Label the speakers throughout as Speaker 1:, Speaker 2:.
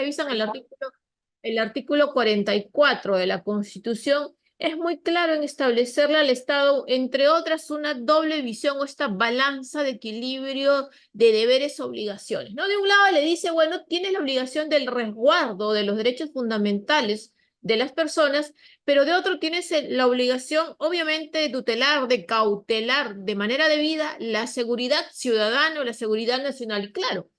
Speaker 1: revisan el artículo 44 de la Constitución, es muy claro en establecerle al Estado, entre otras, una doble visión o esta balanza de equilibrio de deberes o obligaciones, ¿no? De un lado le dice, bueno, tienes la obligación del resguardo de los derechos fundamentales de las personas, pero de otro tienes la obligación, obviamente, de tutelar, de cautelar de manera debida la seguridad ciudadana o la seguridad nacional. Y claro,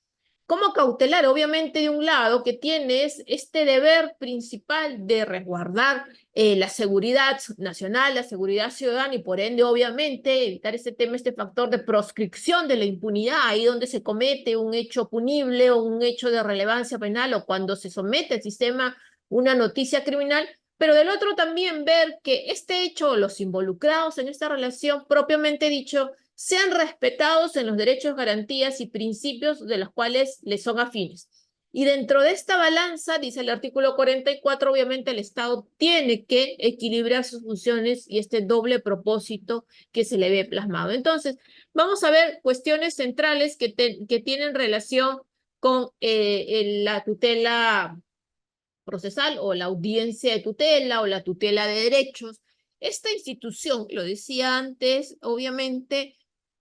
Speaker 1: ¿cómo cautelar? Obviamente, de un lado, que tienes este deber principal de resguardar la seguridad nacional, la seguridad ciudadana y por ende, obviamente, evitar este factor de proscripción de la impunidad, ahí donde se comete un hecho punible o un hecho de relevancia penal o cuando se somete al sistema una noticia criminal, pero del otro también ver que este hecho, los involucrados en esta relación propiamente dicho, sean respetados en los derechos, garantías y principios de los cuales les son afines. Y dentro de esta balanza, dice el artículo 44, obviamente el Estado tiene que equilibrar sus funciones y este doble propósito que se le ve plasmado. Entonces, vamos a ver cuestiones centrales que tienen relación con la tutela procesal o la audiencia de tutela o la tutela de derechos. Esta institución, lo decía antes, obviamente,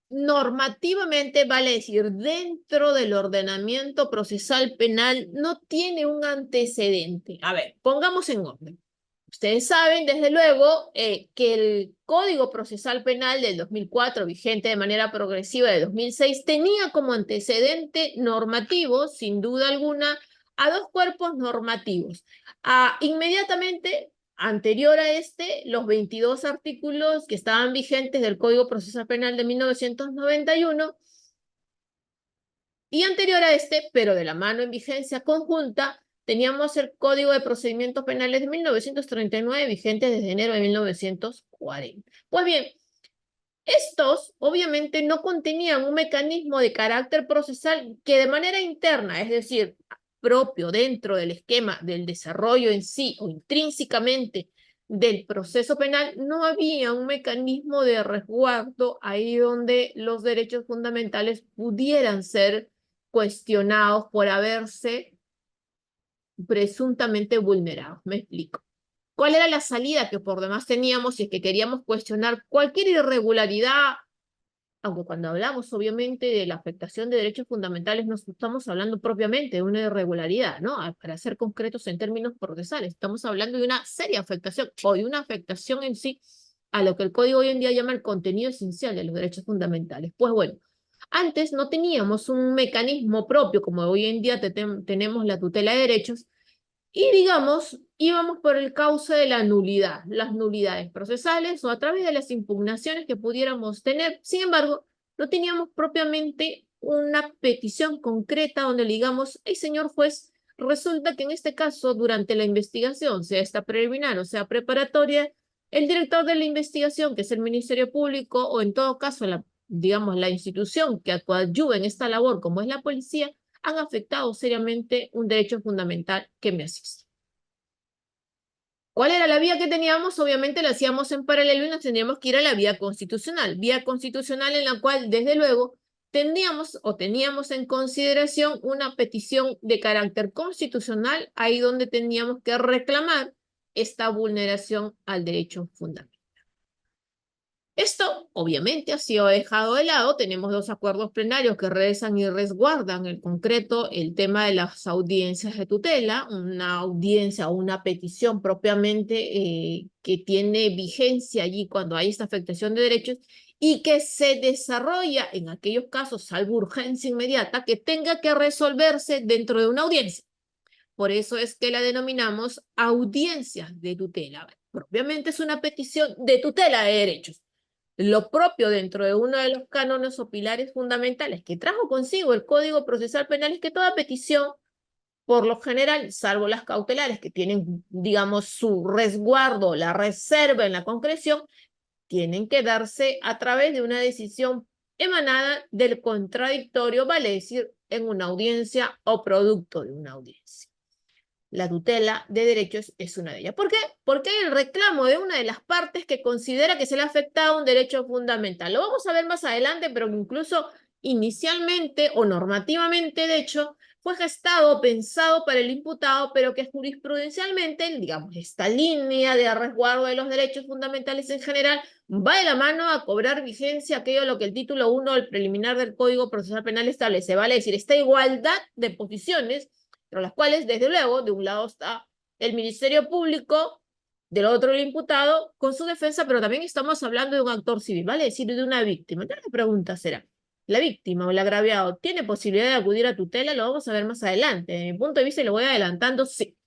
Speaker 1: normativamente, vale decir, dentro del ordenamiento procesal penal, no tiene un antecedente. A ver, pongamos en orden. Ustedes saben, desde luego, que el Código Procesal Penal del 2004, vigente de manera progresiva de 2006, tenía como antecedente normativo, sin duda alguna, a dos cuerpos normativos. Inmediatamente anterior a los 22 artículos que estaban vigentes del Código Procesal Penal de 1991, y anterior a pero de la mano en vigencia conjunta, teníamos el Código de Procedimientos Penales de 1939, vigente desde enero de 1940. Pues bien, estos obviamente no contenían un mecanismo de carácter procesal que de manera interna, es decir, propio dentro del esquema del desarrollo en sí o intrínsecamente del proceso penal, no había un mecanismo de resguardo ahí donde los derechos fundamentales pudieran ser cuestionados por haberse presuntamente vulnerados. Me explico. ¿Cuál era la salida que por demás teníamos si es que queríamos cuestionar cualquier irregularidad? Aunque cuando hablamos obviamente de la afectación de derechos fundamentales no estamos hablando propiamente de una irregularidad, ¿no? Para ser concretos en términos procesales, estamos hablando de una seria afectación o de una afectación en sí a lo que el código hoy en día llama el contenido esencial de los derechos fundamentales. Pues bueno, antes no teníamos un mecanismo propio como hoy en día tenemos la tutela de derechos y digamos, íbamos por el cauce de la nulidad, las nulidades procesales o a través de las impugnaciones que pudiéramos tener. Sin embargo, no teníamos propiamente una petición concreta donde le digamos, hey, señor juez, resulta que en este caso, durante la investigación, sea esta preliminar o sea preparatoria, el director de la investigación, que es el Ministerio Público, o en todo caso, digamos, la institución que coadyuva en esta labor, como es la policía, han afectado seriamente un derecho fundamental que me asiste. ¿Cuál era la vía que teníamos? Obviamente la hacíamos en paralelo y nos tendríamos que ir a la vía constitucional en la cual, desde luego, teníamos en consideración una petición de carácter constitucional, ahí donde teníamos que reclamar esta vulneración al derecho fundamental. Esto, obviamente, ha sido dejado de lado. Tenemos dos acuerdos plenarios que rezan y resguardan en concreto el tema de las audiencias de tutela, una audiencia o una petición propiamente que tiene vigencia allí cuando hay esta afectación de derechos y que se desarrolla en aquellos casos, salvo urgencia inmediata, que tenga que resolverse dentro de una audiencia. Por eso es que la denominamos audiencia de tutela. Propiamente es una petición de tutela de derechos. Lo propio dentro de uno de los cánones o pilares fundamentales que trajo consigo el Código Procesal Penal es que toda petición, por lo general, salvo las cautelares que tienen, digamos, su resguardo, la reserva en la concreción, tienen que darse a través de una decisión emanada del contradictorio, vale decir, en una audiencia o producto de una audiencia. La tutela de derechos es una de ellas. ¿Por qué? Porque hay el reclamo de una de las partes que considera que se le ha afectado un derecho fundamental. Lo vamos a ver más adelante, pero incluso inicialmente o normativamente, de hecho, fue gestado, pensado para el imputado, pero que jurisprudencialmente, digamos, esta línea de resguardo de los derechos fundamentales en general va de la mano a cobrar vigencia aquello a lo que el título 1 del preliminar del Código Procesal Penal establece, vale decir, esta igualdad de posiciones, entre las cuales, desde luego, de un lado está el Ministerio Público, del otro el imputado, con su defensa, pero también estamos hablando de un actor civil, vale decir, de una víctima. Entonces la pregunta será, ¿la víctima o el agraviado tiene posibilidad de acudir a tutela? Lo vamos a ver más adelante. Desde mi punto de vista, y lo voy adelantando, sí.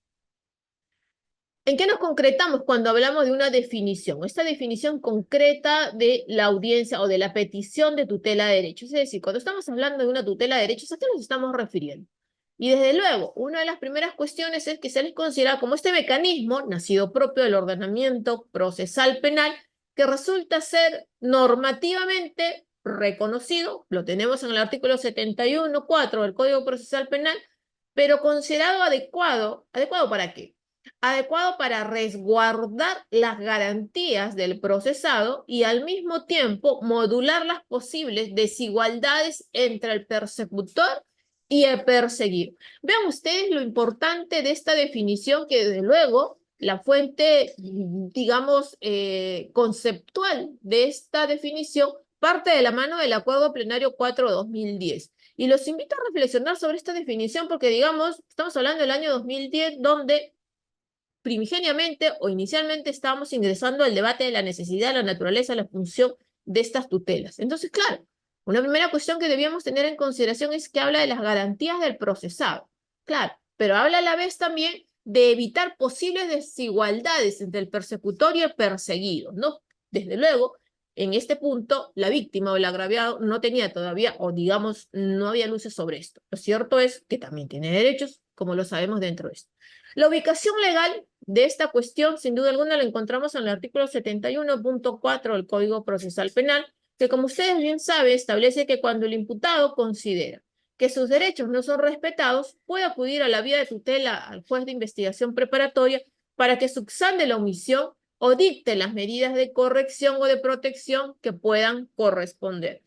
Speaker 1: ¿En qué nos concretamos cuando hablamos de una definición? Esta definición concreta de la audiencia o de la petición de tutela de derechos. Es decir, cuando estamos hablando de una tutela de derechos, ¿a qué nos estamos refiriendo? Y desde luego, una de las primeras cuestiones es que se les considera como este mecanismo, nacido propio del ordenamiento procesal penal, que resulta ser normativamente reconocido, lo tenemos en el artículo 71.4 del Código Procesal Penal, pero considerado adecuado. ¿Adecuado para qué? Adecuado para resguardar las garantías del procesado y al mismo tiempo modular las posibles desigualdades entre el persecutor y el perseguido. Vean ustedes lo importante de esta definición que desde luego la fuente, digamos, conceptual de esta definición parte de la mano del Acuerdo Plenario 4/2010. Y los invito a reflexionar sobre esta definición porque, digamos, estamos hablando del año 2010, donde primigeniamente o inicialmente estábamos ingresando al debate de la necesidad, la naturaleza, la función de estas tutelas. Entonces, claro, una primera cuestión que debíamos tener en consideración es que habla de las garantías del procesado. Claro, pero habla a la vez también de evitar posibles desigualdades entre el persecutor y el perseguido, ¿no? Desde luego, en este punto, la víctima o el agraviado no tenía todavía, o digamos, no había luces sobre esto. Lo cierto es que también tiene derechos, como lo sabemos dentro de esto. La ubicación legal de esta cuestión, sin duda alguna, la encontramos en el artículo 71.4 del Código Procesal Penal, que como ustedes bien saben, establece que cuando el imputado considera que sus derechos no son respetados, puede acudir a la vía de tutela al juez de investigación preparatoria para que subsane la omisión o dicte las medidas de corrección o de protección que puedan corresponder.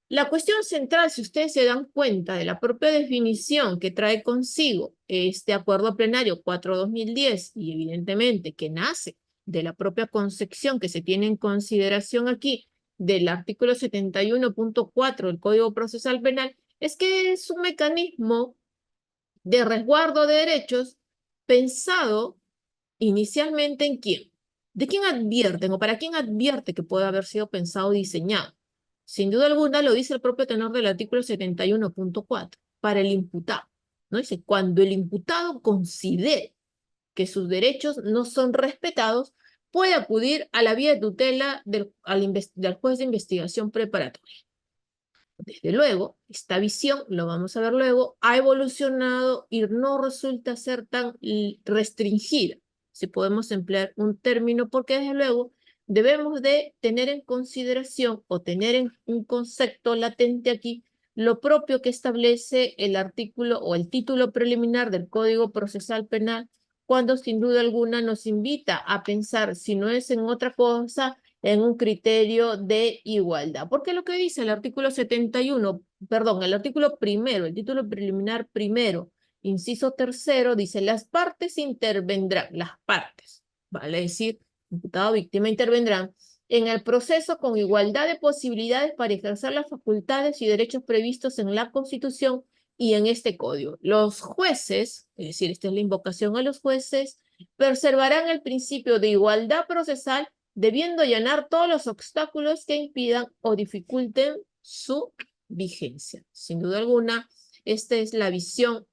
Speaker 1: La cuestión central, si ustedes se dan cuenta de la propia definición que trae consigo este acuerdo plenario 4/2010 y evidentemente que nace de la propia concepción que se tiene en consideración aquí del artículo 71.4 del Código Procesal Penal, es que es un mecanismo de resguardo de derechos pensado inicialmente en quién. ¿De quién advierten o para quién advierte que puede haber sido pensado o diseñado? Sin duda alguna lo dice el propio tenor del artículo 71.4, para el imputado, ¿no? Dice, cuando el imputado considere que sus derechos no son respetados, puede acudir a la vía de tutela del juez de investigación preparatoria. Desde luego, esta visión, lo vamos a ver luego, ha evolucionado y no resulta ser tan restringida, si podemos emplear un término, porque desde luego debemos de tener en consideración o tener en un concepto latente aquí lo propio que establece el artículo o el título preliminar del Código Procesal Penal, cuando sin duda alguna nos invita a pensar, si no es en otra cosa, en un criterio de igualdad. Porque lo que dice el artículo 71, perdón, el artículo primero, el título preliminar primero, inciso tercero, dice, las partes intervendrán, las partes, vale decir, imputado, víctima, intervendrán en el proceso con igualdad de posibilidades para ejercer las facultades y derechos previstos en la Constitución y en este código. Los jueces, es decir, esta es la invocación a los jueces, preservarán el principio de igualdad procesal debiendo allanar todos los obstáculos que impidan o dificulten su vigencia. Sin duda alguna, esta es la visión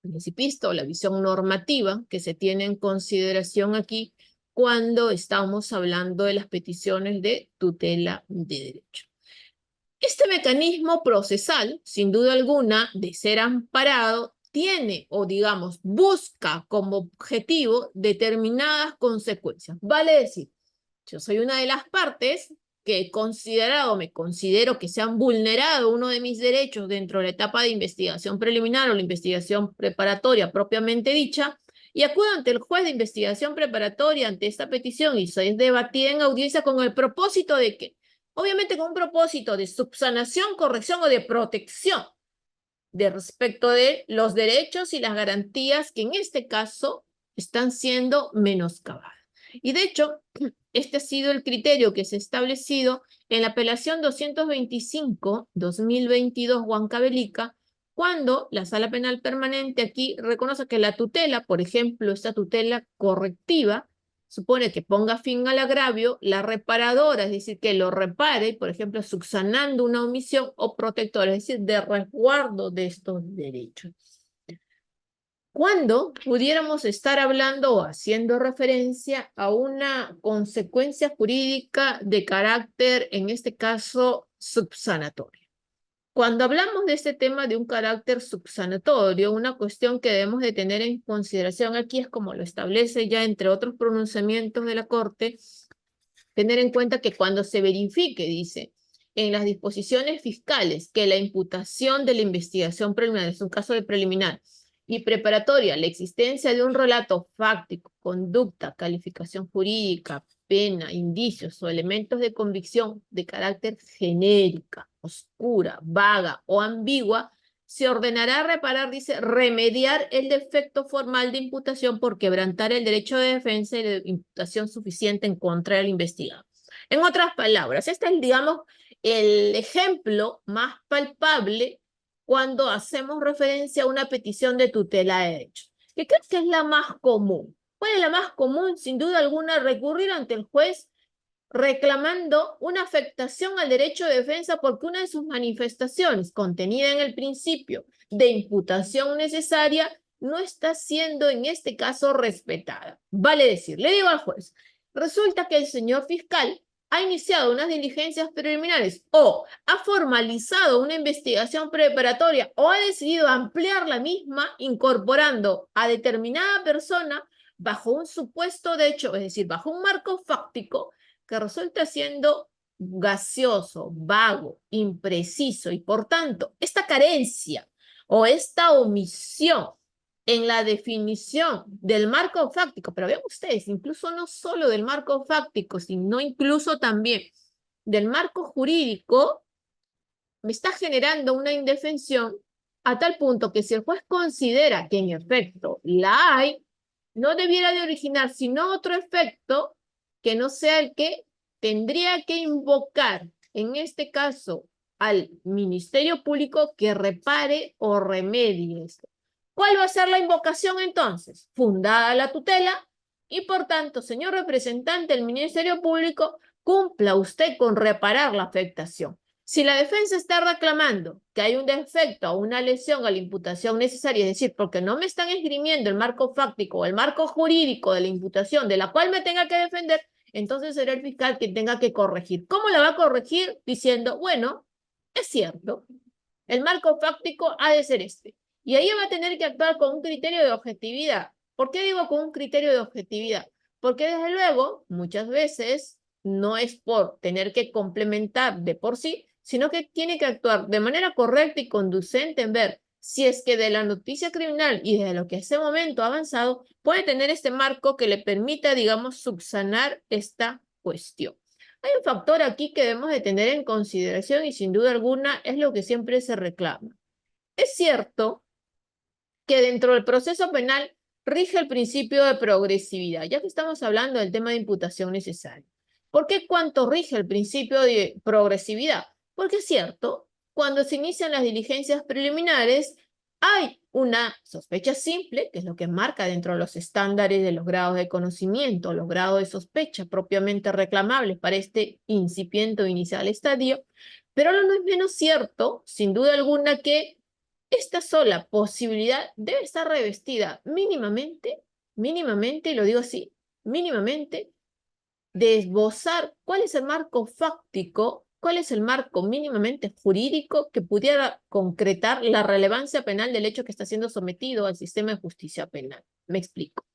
Speaker 1: principista o la visión normativa que se tiene en consideración aquí cuando estamos hablando de las peticiones de tutela de derecho. Este mecanismo procesal, sin duda alguna, de ser amparado, tiene o digamos busca como objetivo determinadas consecuencias. Vale decir, yo soy una de las partes que he considerado, me considero que se han vulnerado uno de mis derechos dentro de la etapa de investigación preliminar o la investigación preparatoria propiamente dicha, y acudo ante el juez de investigación preparatoria ante esta petición y soy debatida en audiencia con el propósito de que, obviamente con un propósito de subsanación, corrección o de protección de respecto de los derechos y las garantías que en este caso están siendo menoscabadas. Y de hecho, este ha sido el criterio que se ha establecido en la apelación 225-2022 Huancavelica, cuando la Sala Penal Permanente aquí reconoce que la tutela, por ejemplo, esta tutela correctiva, supone que ponga fin al agravio, la reparadora, es decir, que lo repare, por ejemplo, subsanando una omisión, o protectora, es decir, de resguardo de estos derechos. ¿Cuándo pudiéramos estar hablando o haciendo referencia a una consecuencia jurídica de carácter, en este caso, subsanatorio? Cuando hablamos de este tema de un carácter subsanatorio, una cuestión que debemos de tener en consideración aquí es, como lo establece ya entre otros pronunciamientos de la Corte, tener en cuenta que cuando se verifique, dice, en las disposiciones fiscales que la imputación de la investigación preliminar, es un caso de preliminar, y preparatoria, la existencia de un relato fáctico, conducta, calificación jurídica, pena, indicios o elementos de convicción de carácter genérica, oscura, vaga o ambigua, se ordenará reparar, dice, remediar el defecto formal de imputación por quebrantar el derecho de defensa y de imputación suficiente en contra del investigado. En otras palabras, este es, digamos, el ejemplo más palpable cuando hacemos referencia a una petición de tutela de derechos, que creo que es la más común. ¿Cuál es la más común? Sin duda alguna, recurrir ante el juez reclamando una afectación al derecho de defensa porque una de sus manifestaciones, contenida en el principio de imputación necesaria, no está siendo en este caso respetada. Vale decir, le digo al juez, resulta que el señor fiscal ha iniciado unas diligencias preliminares o ha formalizado una investigación preparatoria o ha decidido ampliar la misma incorporando a determinada persona bajo un supuesto de hecho, es decir, bajo un marco fáctico que resulta siendo gaseoso, vago, impreciso, y por tanto, esta carencia o esta omisión en la definición del marco fáctico, pero vean ustedes, incluso no solo del marco fáctico, sino incluso también del marco jurídico, me está generando una indefensión a tal punto que si el juez considera que en efecto la hay, no debiera de originar sino otro efecto que no sea el que tendría que invocar, en este caso, al Ministerio Público que repare o remedie esto. ¿Cuál va a ser la invocación entonces? Fundada la tutela y por tanto, señor representante del Ministerio Público, cumpla usted con reparar la afectación. Si la defensa está reclamando que hay un defecto o una lesión a la imputación necesaria, es decir, porque no me están esgrimiendo el marco fáctico o el marco jurídico de la imputación de la cual me tenga que defender, entonces será el fiscal quien tenga que corregir. ¿Cómo la va a corregir? Diciendo, bueno, es cierto, el marco fáctico ha de ser este. Y ahí va a tener que actuar con un criterio de objetividad. ¿Por qué digo con un criterio de objetividad? Porque desde luego, muchas veces, no es por tener que complementar de por sí, sino que tiene que actuar de manera correcta y conducente en ver si es que de la noticia criminal y de lo que ese momento ha avanzado, puede tener este marco que le permita, digamos, subsanar esta cuestión. Hay un factor aquí que debemos de tener en consideración y sin duda alguna es lo que siempre se reclama. Es cierto que dentro del proceso penal rige el principio de progresividad, ya que estamos hablando del tema de imputación necesaria. ¿Por qué cuánto rige el principio de progresividad? Porque es cierto, cuando se inician las diligencias preliminares, hay una sospecha simple, que es lo que marca dentro de los estándares de los grados de conocimiento, los grados de sospecha propiamente reclamables para este incipiente o inicial estadio, pero no es menos cierto, sin duda alguna, que esta sola posibilidad debe estar revestida mínimamente, y lo digo así, mínimamente, de esbozar cuál es el marco fáctico, cuál es el marco mínimamente jurídico que pudiera concretar la relevancia penal del hecho que está siendo sometido al sistema de justicia penal. Me explico.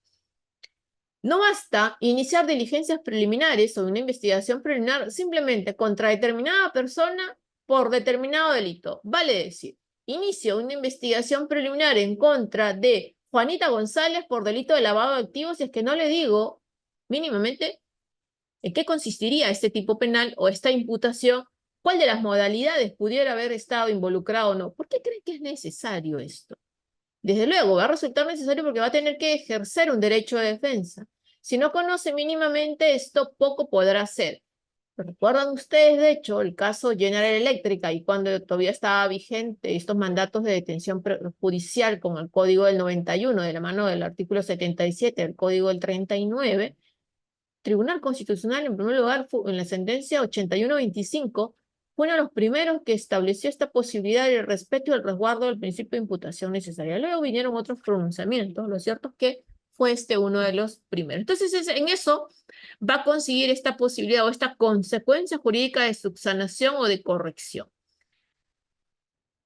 Speaker 1: No basta iniciar diligencias preliminares o una investigación preliminar simplemente contra determinada persona por determinado delito. Vale decir, inicio una investigación preliminar en contra de Juanita González por delito de lavado de activos y es que no le digo mínimamente en qué consistiría este tipo penal o esta imputación ¿Cuál de las modalidades pudiera haber estado involucrado o no? ¿Por qué cree que es necesario esto? Desde luego, va a resultar necesario porque va a tener que ejercer un derecho de defensa. Si no conoce mínimamente esto, poco podrá hacer. ¿Recuerdan ustedes, de hecho, el caso General Electric y cuando todavía estaba vigente estos mandatos de detención judicial con el Código del 91, de la mano del artículo 77 del Código del 39? Tribunal Constitucional, en primer lugar, en la sentencia 81-25, fue uno de los primeros que estableció esta posibilidad del respeto y el resguardo del principio de imputación necesaria. Luego vinieron otros pronunciamientos, lo cierto es que fue uno de los primeros. Entonces, en eso va a conseguir esta posibilidad o esta consecuencia jurídica de subsanación o de corrección.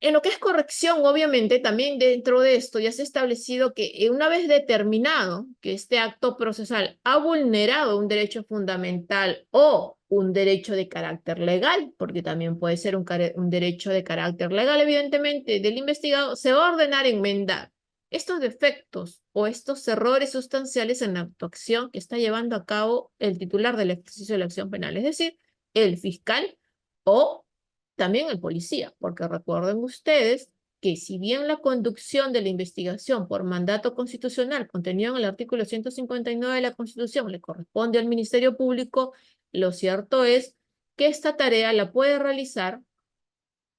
Speaker 1: En lo que es corrección, obviamente, también dentro de esto ya se ha establecido que una vez determinado que este acto procesal ha vulnerado un derecho fundamental o un derecho de carácter legal, porque también puede ser un derecho de carácter legal, evidentemente, del investigado, se va a ordenar enmendar estos defectos o estos errores sustanciales en la actuación que está llevando a cabo el titular del ejercicio de la acción penal, es decir, el fiscal o también el policía, porque recuerden ustedes que si bien la conducción de la investigación por mandato constitucional contenido en el artículo 159 de la Constitución le corresponde al Ministerio Público, lo cierto es que esta tarea la puede realizar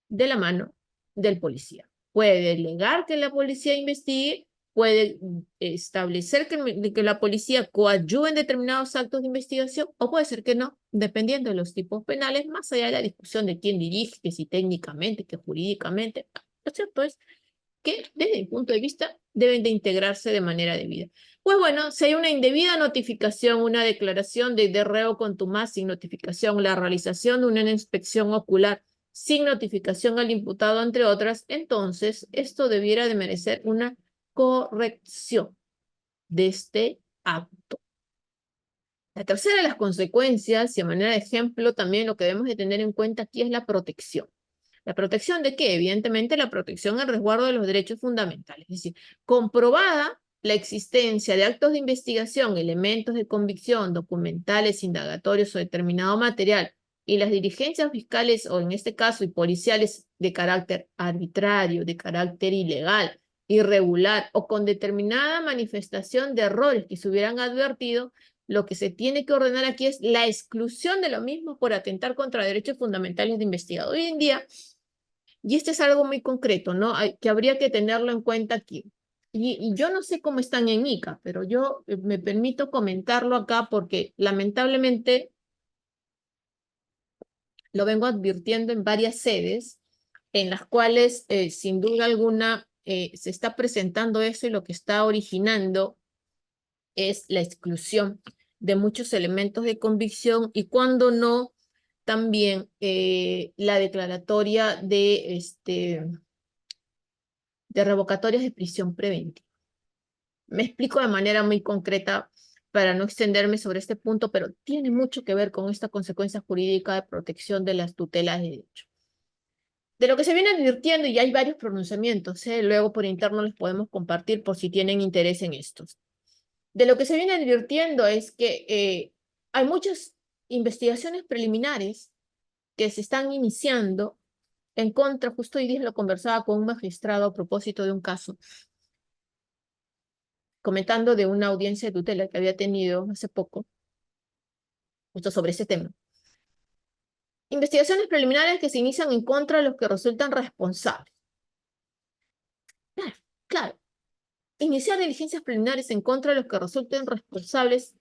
Speaker 1: de la mano del policía. Puede delegar que la policía investigue, puede establecer que la policía coadyuve en determinados actos de investigación, o puede ser que no, dependiendo de los tipos penales, más allá de la discusión de quién dirige, que si técnicamente, que jurídicamente. Lo cierto es que, desde mi punto de vista, deben de integrarse de manera debida. Pues bueno, si hay una indebida notificación, una declaración de reo contumaz sin notificación, la realización de una inspección ocular sin notificación al imputado, entre otras, entonces esto debiera de merecer una corrección de este acto. La tercera de las consecuencias, y a manera de ejemplo, también lo que debemos de tener en cuenta aquí es la protección. ¿La protección de qué? Evidentemente la protección al resguardo de los derechos fundamentales. Es decir, comprobada la existencia de actos de investigación, elementos de convicción, documentales, indagatorios o determinado material, y las diligencias fiscales, o en este caso, y policiales de carácter arbitrario, de carácter ilegal, irregular, o con determinada manifestación de errores que se hubieran advertido, lo que se tiene que ordenar aquí es la exclusión de lo mismo por atentar contra derechos fundamentales de investigado. Hoy en día, y este es algo muy concreto, ¿no? Que habría que tenerlo en cuenta aquí. Y yo no sé cómo están en ICA, pero yo me permito comentarlo acá porque lamentablemente lo vengo advirtiendo en varias sedes en las cuales sin duda alguna se está presentando eso y lo que está originando es la exclusión de muchos elementos de convicción y cuando no, también la declaratoria de revocatorias de prisión preventiva. Me explico de manera muy concreta para no extenderme sobre este punto, pero tiene mucho que ver con esta consecuencia jurídica de protección de las tutelas de derecho. De lo que se viene advirtiendo, y hay varios pronunciamientos, luego por interno les podemos compartir por si tienen interés en estos. De lo que se viene advirtiendo es que hay muchas investigaciones preliminares que se están iniciando en contra, justo hoy día lo conversaba con un magistrado a propósito de un caso, comentando de una audiencia de tutela que había tenido hace poco, justo sobre ese tema. Investigaciones preliminares que se inician en contra de los que resultan responsables. Claro, iniciar diligencias preliminares en contra de los que resulten responsables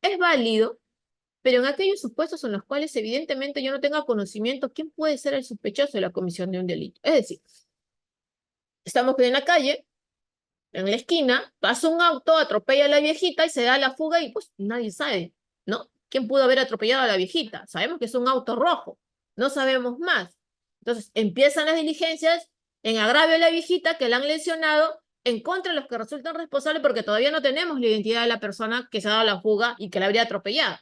Speaker 1: es válido, pero en aquellos supuestos en los cuales evidentemente yo no tenga conocimiento, ¿quién puede ser el sospechoso de la comisión de un delito? Es decir, estamos en la calle, en la esquina, pasa un auto, atropella a la viejita y se da la fuga y pues nadie sabe, ¿no? ¿Quién pudo haber atropellado a la viejita? Sabemos que es un auto rojo, no sabemos más. Entonces empiezan las diligencias en agravio de la viejita que la han lesionado en contra de los que resultan responsables porque todavía no tenemos la identidad de la persona que se ha dado la fuga y que la habría atropellado.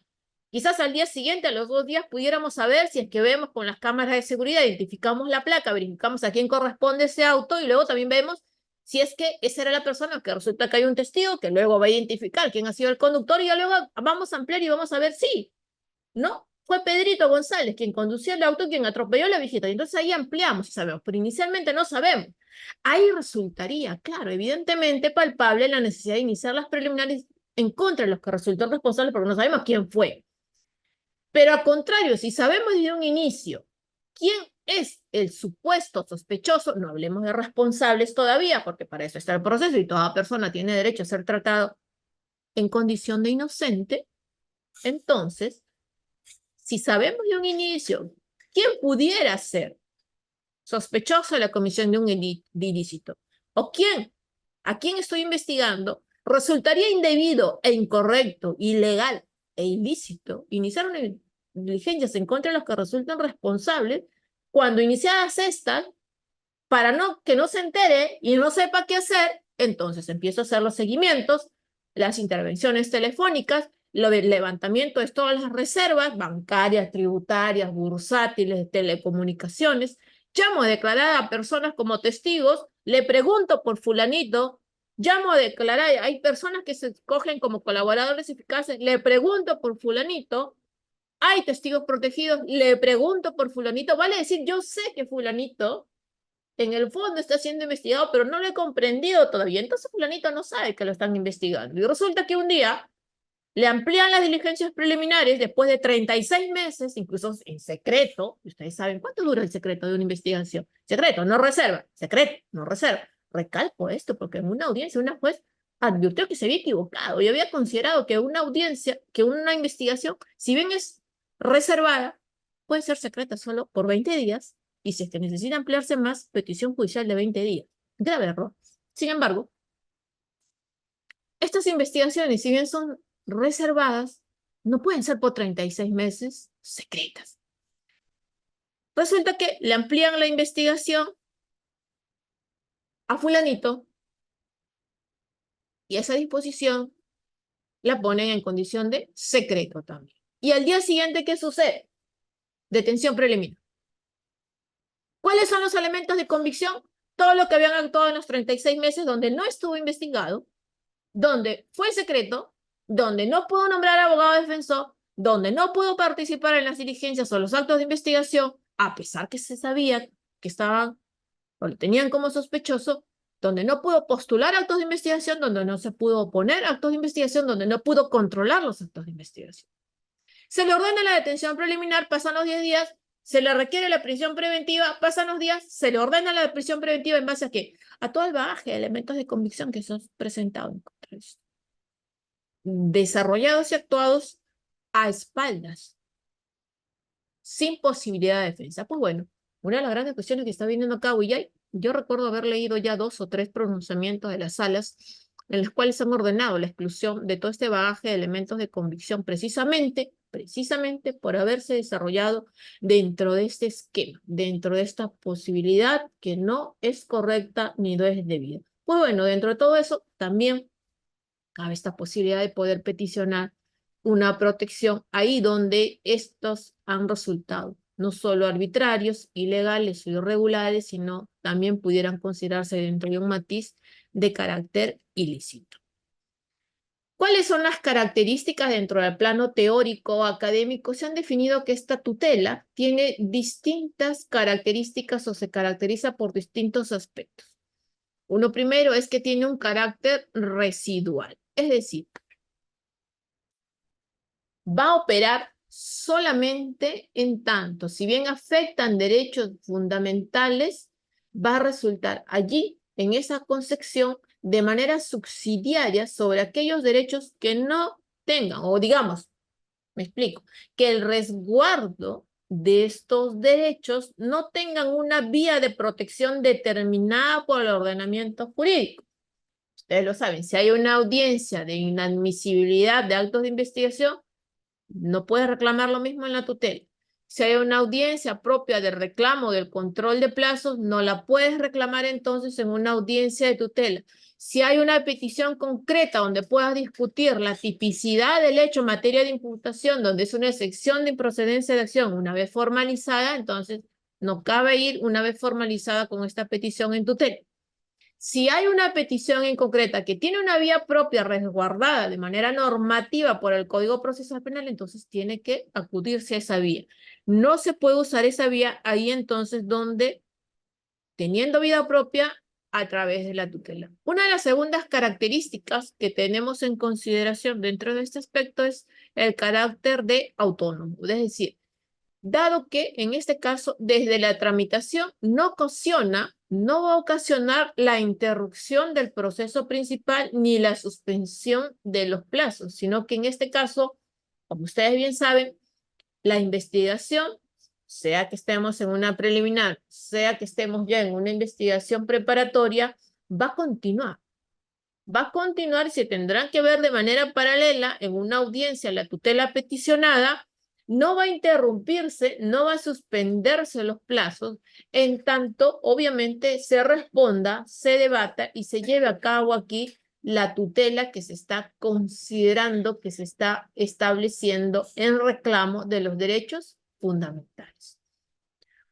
Speaker 1: Quizás al día siguiente, a los 2 días, pudiéramos saber si es que vemos con las cámaras de seguridad, identificamos la placa, verificamos a quién corresponde ese auto y luego también vemos si es que esa era la persona, que resulta que hay un testigo que luego va a identificar quién ha sido el conductor y ya luego vamos a ampliar y vamos a ver si, ¿no? fue Pedrito González quien conducía el auto, quien atropelló a la viejita. Y entonces ahí ampliamos y sabemos, pero inicialmente no sabemos. Ahí resultaría, claro, evidentemente palpable la necesidad de iniciar las preliminares en contra de los que resultó responsables porque no sabemos quién fue. Pero al contrario, si sabemos desde un inicio quién es el supuesto sospechoso, no hablemos de responsables todavía, porque para eso está el proceso y toda persona tiene derecho a ser tratado en condición de inocente, entonces, si sabemos de un inicio quién pudiera ser sospechoso de la comisión de un ilícito, o a quién estoy investigando, resultaría indebido e incorrecto, ilegal e ilícito iniciar una diligencias en contra de los que resultan responsables cuando iniciadas estas, para que no se entere y no sepa qué hacer, entonces empiezo a hacer los seguimientos, las intervenciones telefónicas, el levantamiento de todas las reservas bancarias, tributarias, bursátiles, telecomunicaciones, llamo a declarar a personas como testigos, le pregunto por fulanito, llamo a declarar, hay personas que se escogen como colaboradores eficaces, le pregunto por fulanito, hay testigos protegidos, le pregunto por fulanito, vale decir, yo sé que fulanito en el fondo está siendo investigado, pero no lo he comprendido todavía, entonces fulanito no sabe que lo están investigando. Y resulta que un día le amplían las diligencias preliminares después de 36 meses, incluso en secreto. Ustedes saben cuánto dura el secreto de una investigación. Secreto, no reserva. Secreto, no reserva. Recalco esto porque en una audiencia una juez advirtió que se había equivocado y había considerado que una audiencia, que una investigación, si bien es reservada, puede ser secreta solo por 20 días y si es que necesita ampliarse más, petición judicial de 20 días. Grave error. Sin embargo, estas investigaciones, si bien son reservadas, no pueden ser por 36 meses secretas. Resulta que le amplían la investigación a fulanito y esa disposición la ponen en condición de secreto también. Y al día siguiente, ¿qué sucede? Detención preliminar. ¿Cuáles son los elementos de convicción? Todo lo que habían actuado en los 36 meses donde no estuvo investigado, donde fue secreto, donde no pudo nombrar abogado defensor, donde no pudo participar en las diligencias o los actos de investigación, a pesar que se sabía que estaban o lo tenían como sospechoso, donde no pudo postular actos de investigación, donde no se pudo oponer a actos de investigación, donde no pudo controlar los actos de investigación. Se le ordena la detención preliminar, pasan los 10 días, se le requiere la prisión preventiva, pasan los días, se le ordena la prisión preventiva en base a qué? A todo el bagaje de elementos de convicción que son presentados en contra de esto. Desarrollados y actuados a espaldas, sin posibilidad de defensa. Pues bueno, una de las grandes cuestiones que está viniendo acá, yo recuerdo haber leído ya 2 o 3 pronunciamientos de las salas en las cuales han ordenado la exclusión de todo este bagaje de elementos de convicción precisamente por haberse desarrollado dentro de este esquema, dentro de esta posibilidad que no es correcta ni no es debida. Pues bueno, dentro de todo eso también cabe esta posibilidad de poder peticionar una protección ahí donde estos han resultado no solo arbitrarios, ilegales o irregulares, sino también pudieran considerarse dentro de un matiz de carácter ilícito. ¿Cuáles son las características dentro del plano teórico o académico? Se han definido que esta tutela tiene distintas características o se caracteriza por distintos aspectos. Uno primero es que tiene un carácter residual, es decir, va a operar solamente en tanto, si bien afectan derechos fundamentales, va a resultar allí, en esa concepción, de manera subsidiaria sobre aquellos derechos que no tengan, o digamos, me explico, que el resguardo de estos derechos no tengan una vía de protección determinada por el ordenamiento jurídico. Ustedes lo saben, si hay una audiencia de inadmisibilidad de actos de investigación, no puedes reclamar lo mismo en la tutela. Si hay una audiencia propia del reclamo del control de plazos, no la puedes reclamar entonces en una audiencia de tutela. Si hay una petición concreta donde puedas discutir la tipicidad del hecho en materia de imputación, donde es una excepción de improcedencia de acción una vez formalizada, entonces no cabe ir una vez formalizada con esta petición en tutela. Si hay una petición en concreta que tiene una vía propia resguardada de manera normativa por el Código Procesal Penal, entonces tiene que acudirse a esa vía. No se puede usar esa vía ahí entonces donde, teniendo vida propia, a través de la tutela. Una de las segundas características que tenemos en consideración dentro de este aspecto es el carácter de autónomo, es decir, dado que en este caso desde la tramitación no va a ocasionar la interrupción del proceso principal ni la suspensión de los plazos, sino que en este caso, como ustedes bien saben, la investigación, sea que estemos en una preliminar, sea que estemos ya en una investigación preparatoria, va a continuar. Va a continuar y se tendrán que ver de manera paralela en una audiencia la tutela peticionada, no va a interrumpirse, no va a suspenderse los plazos, en tanto obviamente se responda, se debata y se lleve a cabo aquí la tutela que se está considerando, que se está estableciendo en reclamo de los derechos fundamentales.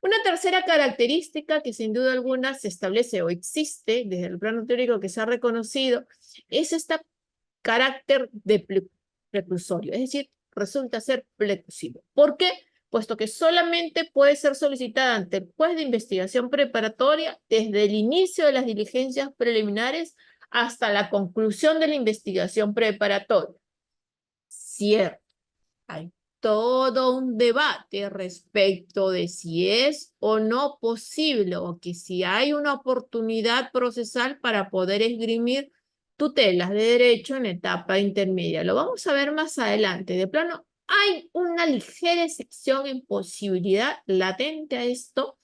Speaker 1: Una tercera característica que sin duda alguna se establece o existe desde el plano teórico que se ha reconocido es este carácter de preclusorio, es decir, resulta ser preclusivo. ¿Por qué? Puesto que solamente puede ser solicitada ante el juez de investigación preparatoria desde el inicio de las diligencias preliminares hasta la conclusión de la investigación preparatoria. Cierto. Hay todo un debate respecto de si es o no posible o que si hay una oportunidad procesal para poder esgrimir tutelas de derecho en etapa intermedia. Lo vamos a ver más adelante. De plano, hay una ligera excepción en posibilidad latente a esto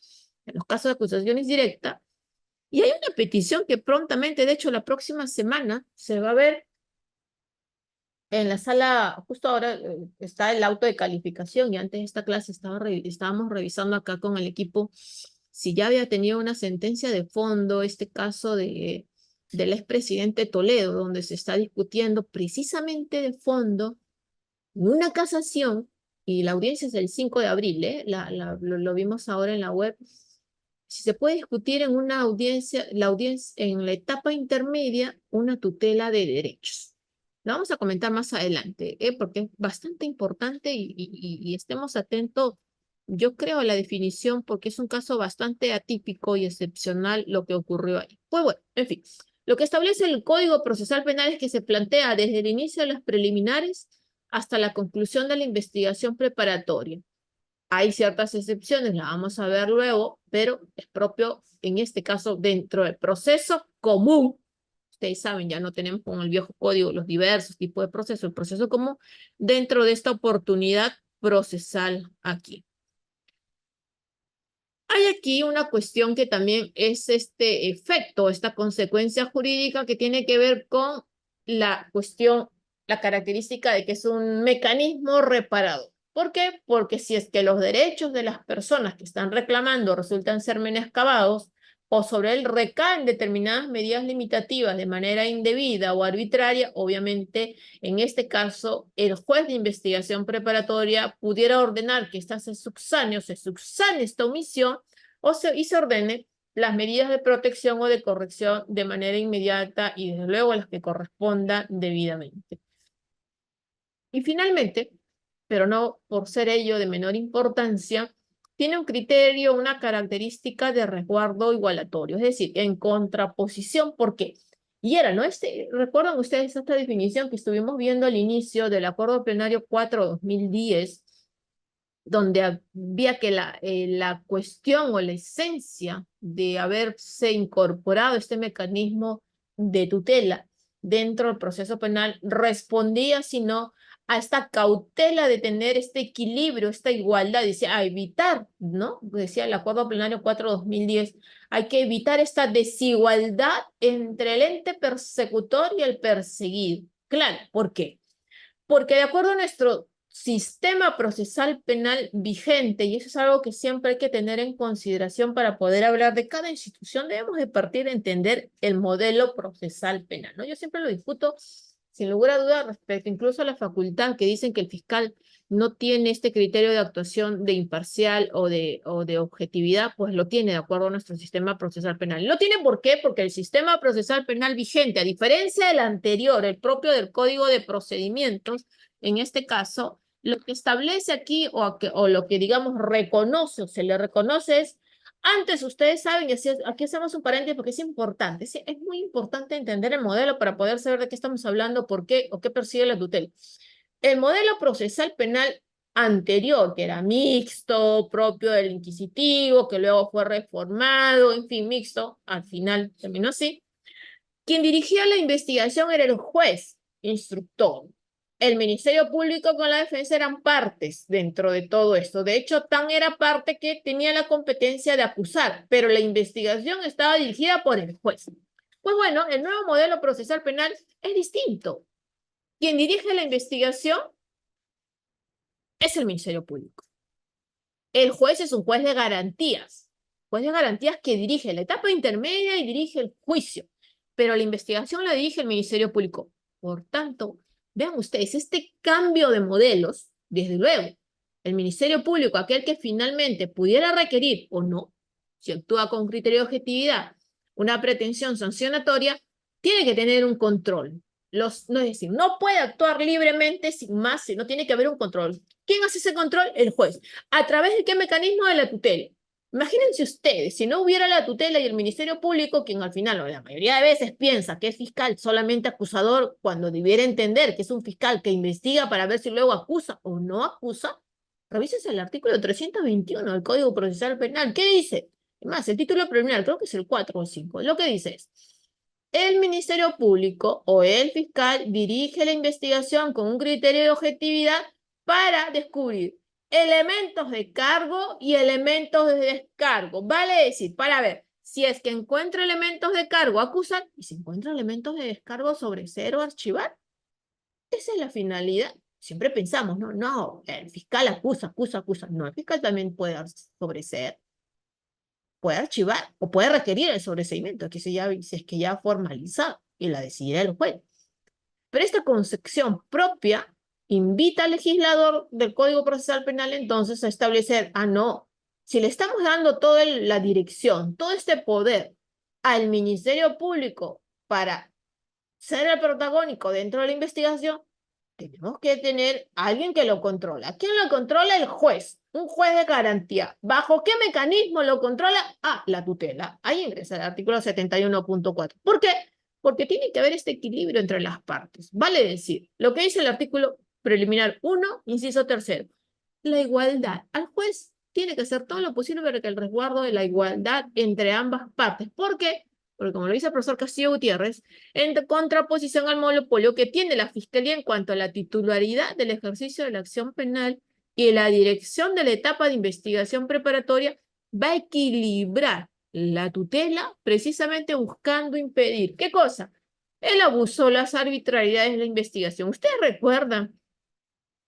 Speaker 1: en los casos de acusaciones directas. Y hay una petición que prontamente, de hecho, la próxima semana se va a ver en la sala. Justo ahora está el auto de calificación y antes de esta clase estábamos revisando acá con el equipo si ya había tenido una sentencia de fondo este caso del expresidente Toledo, donde se está discutiendo precisamente de fondo una casación, y la audiencia es el 5 de abril, lo vimos ahora en la web, si se puede discutir en una audiencia, en la etapa intermedia, una tutela de derechos. Lo vamos a comentar más adelante, porque es bastante importante y estemos atentos, yo creo, a la definición, porque es un caso bastante atípico y excepcional lo que ocurrió ahí. Pues bueno, en fin, lo que establece el Código Procesal Penal es que se plantea desde el inicio de las preliminares hasta la conclusión de la investigación preparatoria. Hay ciertas excepciones, las vamos a ver luego, pero es propio, en este caso, dentro del proceso común. Ustedes saben, ya no tenemos con el viejo código los diversos tipos de procesos, el proceso común dentro de esta oportunidad procesal aquí. Hay aquí una cuestión que también es este efecto, esta consecuencia jurídica que tiene que ver con la cuestión, la característica de que es un mecanismo reparador. ¿Por qué? Porque si es que los derechos de las personas que están reclamando resultan ser menoscabados o sobre él recaen determinadas medidas limitativas de manera indebida o arbitraria, obviamente en este caso el juez de investigación preparatoria pudiera ordenar que se subsane esta omisión y se ordene las medidas de protección o de corrección de manera inmediata y desde luego las que correspondan debidamente. Y finalmente, pero no por ser ello de menor importancia, tiene un criterio, una característica de resguardo igualatorio, es decir, en contraposición, ¿por qué? Y era, ¿no? ¿Recuerdan ustedes esta definición que estuvimos viendo al inicio del Acuerdo Plenario 4/2010, donde había que la cuestión o la esencia de haberse incorporado este mecanismo de tutela dentro del proceso penal respondía, sino a esta cautela de tener este equilibrio, esta igualdad, decía, a evitar, ¿no? Decía el Acuerdo Plenario 4/2010, hay que evitar esta desigualdad entre el ente persecutor y el perseguido. Claro, ¿por qué? Porque de acuerdo a nuestro sistema procesal penal vigente, y eso es algo que siempre hay que tener en consideración para poder hablar de cada institución, debemos de partir de entender el modelo procesal penal, ¿no? Yo siempre lo discuto sin lugar a dudas, respecto incluso a la facultad que dicen que el fiscal no tiene este criterio de actuación de imparcial o de objetividad, pues lo tiene de acuerdo a nuestro sistema procesal penal. ¿Lo tiene por qué? Porque el sistema procesal penal vigente, a diferencia del anterior, el propio del Código de Procedimientos, en este caso, lo que establece aquí o lo que digamos reconoce o se le reconoce es, antes ustedes saben, y aquí hacemos un paréntesis porque es importante, es muy importante entender el modelo para poder saber de qué estamos hablando, por qué o qué persigue la tutela. El modelo procesal penal anterior, que era mixto, propio del inquisitivo, que luego fue reformado, en fin, mixto, al final terminó así. Quien dirigía la investigación era el juez instructor. El Ministerio Público con la defensa eran partes dentro de todo esto. De hecho, tan era parte que tenía la competencia de acusar, pero la investigación estaba dirigida por el juez. Pues bueno, el nuevo modelo procesal penal es distinto. Quien dirige la investigación es el Ministerio Público. El juez es un juez de garantías que dirige la etapa intermedia y dirige el juicio, pero la investigación la dirige el Ministerio Público. Por tanto, vean ustedes, este cambio de modelos, desde luego, el Ministerio Público, aquel que finalmente pudiera requerir o no, si actúa con criterio de objetividad, una pretensión sancionatoria, tiene que tener un control. No es decir, no puede actuar libremente sin más, sino tiene que haber un control. ¿Quién hace ese control? El juez. ¿A través de qué mecanismo? De la tutela. Imagínense ustedes, si no hubiera la tutela y el Ministerio Público, quien al final, o la mayoría de veces, piensa que es fiscal solamente acusador, cuando debiera entender que es un fiscal que investiga para ver si luego acusa o no acusa, revísense el artículo 321 del Código Procesal Penal. ¿Qué dice? Además, el título preliminar, creo que es el 4 o 5, lo que dice es: el Ministerio Público o el fiscal dirige la investigación con un criterio de objetividad para descubrir elementos de cargo y elementos de descargo. Vale decir, para ver si es que encuentra elementos de cargo, acusar, y si encuentra elementos de descargo, sobreseer o archivar. Esa es la finalidad. Siempre pensamos, no, no, el fiscal acusa. No, el fiscal también puede sobreseer, puede archivar o puede requerir el sobreseimiento, que si es que ya formalizado y la decidirá el juez. Pero esta concepción propia invita al legislador del Código Procesal Penal entonces a establecer, no, si le estamos dando toda la dirección, todo este poder al Ministerio Público para ser el protagónico dentro de la investigación, tenemos que tener a alguien que lo controla. ¿Quién lo controla? El juez, un juez de garantía. ¿Bajo qué mecanismo lo controla? La tutela. Ahí ingresa el artículo 71.4. ¿Por qué? Porque tiene que haber este equilibrio entre las partes. Vale decir, lo que dice el artículo preliminar 1, inciso tercero, la igualdad. Al juez tiene que hacer todo lo posible para que el resguardo de la igualdad entre ambas partes. ¿Por qué? Porque como lo dice el profesor Castillo Gutiérrez, en contraposición al monopolio que tiene la Fiscalía en cuanto a la titularidad del ejercicio de la acción penal y la dirección de la etapa de investigación preparatoria, va a equilibrar la tutela precisamente buscando impedir, ¿qué cosa? El abuso, las arbitrariedades de la investigación. ¿Ustedes recuerdan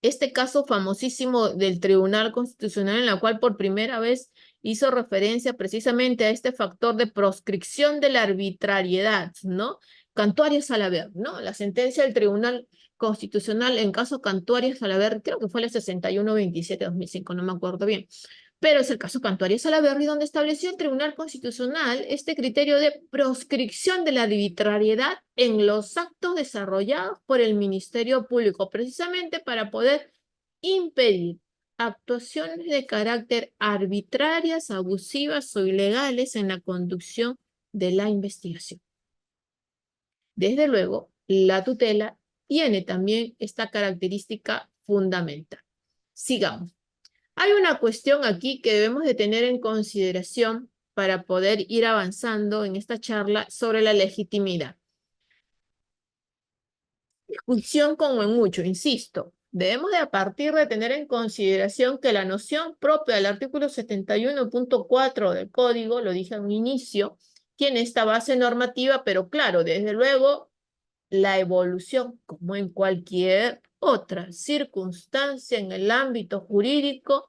Speaker 1: este caso famosísimo del Tribunal Constitucional en la cual por primera vez hizo referencia precisamente a este factor de proscripción de la arbitrariedad, ¿no? Cantuaria Salaverry, ¿no? La sentencia del Tribunal Constitucional en caso Cantuaria Salaverry, creo que fue la 61-27-2005, no me acuerdo bien, pero es el caso Cantuaria Salaverry donde estableció el Tribunal Constitucional este criterio de proscripción de la arbitrariedad en los actos desarrollados por el Ministerio Público, precisamente para poder impedir actuaciones de carácter arbitrarias, abusivas o ilegales en la conducción de la investigación. Desde luego, la tutela tiene también esta característica fundamental. Sigamos. Hay una cuestión aquí que debemos de tener en consideración para poder ir avanzando en esta charla sobre la legitimidad. Discusión como en mucho, insisto, debemos de a partir de tener en consideración que la noción propia del artículo 71.4 del Código, lo dije a un inicio, tiene esta base normativa, pero claro, desde luego, la evolución, como en cualquier otra circunstancia en el ámbito jurídico,